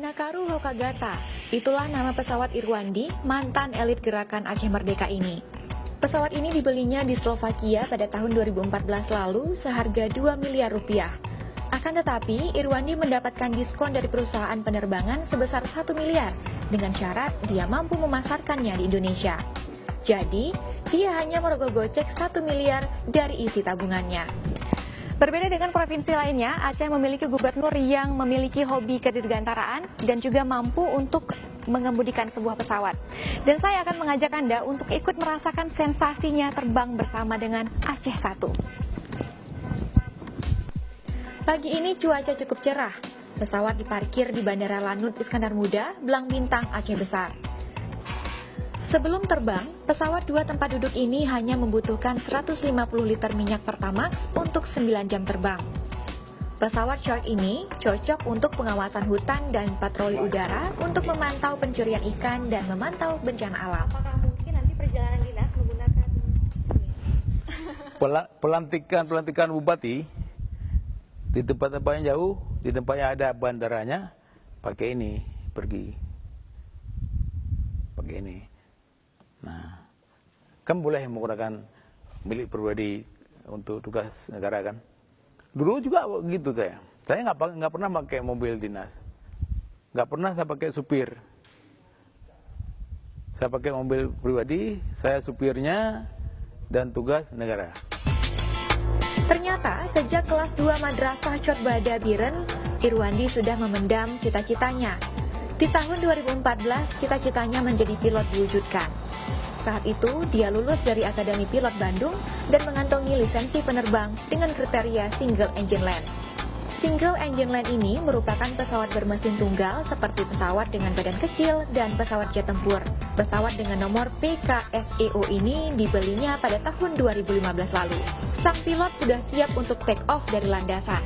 Hanakaru Hokagata, itulah nama pesawat Irwandi, mantan elit gerakan Aceh Merdeka ini. Pesawat ini dibelinya di Slovakia pada tahun 2014 lalu seharga 2 miliar rupiah. Akan tetapi, Irwandi mendapatkan diskon dari perusahaan penerbangan sebesar 1 miliar dengan syarat dia mampu memasarkannya di Indonesia. Jadi, dia hanya merogoh gocek 1 miliar dari isi tabungannya. Berbeda dengan provinsi lainnya, Aceh memiliki gubernur yang memiliki hobi kedirgantaraan dan juga mampu untuk mengemudikan sebuah pesawat. Dan saya akan mengajak Anda untuk ikut merasakan sensasinya terbang bersama dengan Aceh 1. Pagi ini cuaca cukup cerah. Pesawat diparkir di Bandara Lanut Iskandar Muda, Belang Bintang, Aceh Besar. Sebelum terbang, pesawat 2 tempat duduk ini hanya membutuhkan 150 liter minyak Pertamax untuk 9 jam terbang. Pesawat short ini cocok untuk pengawasan hutan dan patroli udara untuk memantau pencurian ikan dan memantau bencana alam. Apakah mungkin nanti perjalanan dinas menggunakan pelantikan bupati di tempat-tempat yang jauh, di tempat yang ada bandaranya, pakai ini pergi, pakai ini. Nah, kan boleh menggunakan milik pribadi untuk tugas negara kan? Dulu juga gitu saya. Saya nggak pernah pakai mobil dinas, nggak pernah saya pakai supir. Saya pakai mobil pribadi, saya supirnya dan tugas negara. Ternyata sejak kelas 2 Madrasah Chotbada Biren, Irwandi sudah memendam cita-citanya. Di tahun 2014, cita-citanya menjadi pilot diwujudkan. Saat itu, dia lulus dari Akademi Pilot Bandung dan mengantongi lisensi penerbang dengan kriteria Single Engine Land. Single Engine Land ini merupakan pesawat bermesin tunggal seperti pesawat dengan badan kecil dan pesawat jet tempur. Pesawat dengan nomor PKSEO ini dibelinya pada tahun 2015 lalu. Sang pilot sudah siap untuk take off dari landasan.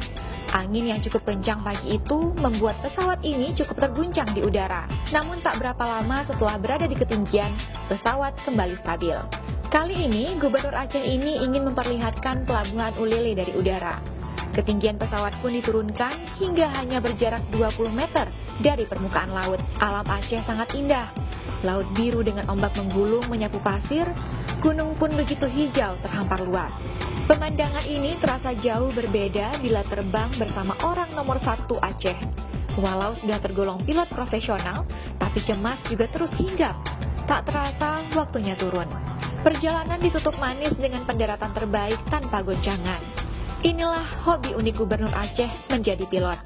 Angin yang cukup kencang pagi itu membuat pesawat ini cukup terguncang di udara. Namun tak berapa lama setelah berada di ketinggian, pesawat kembali stabil. Kali ini, Gubernur Aceh ini ingin memperlihatkan pelabuhan Ulele dari udara. Ketinggian pesawat pun diturunkan hingga hanya berjarak 20 meter dari permukaan laut. Alam Aceh sangat indah. Laut biru dengan ombak menggulung menyapu pasir, gunung pun begitu hijau terhampar luas. Pemandangan ini terasa jauh berbeda bila terbang bersama orang nomor 1 Aceh. Walau sudah tergolong pilot profesional, tapi cemas juga terus hinggap. Tak terasa waktunya turun. Perjalanan ditutup manis dengan pendaratan terbaik tanpa goncangan. Inilah hobi unik Gubernur Aceh menjadi pilot.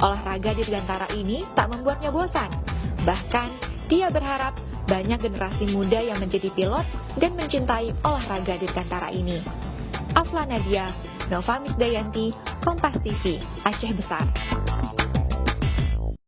Olahraga dirgantara ini tak membuatnya bosan. Bahkan, dia berharap banyak generasi muda yang menjadi pilot dan mencintai olahraga dirgantara ini. Afla Nadia, Nova Misdayanti, Kompas TV, Aceh Besar.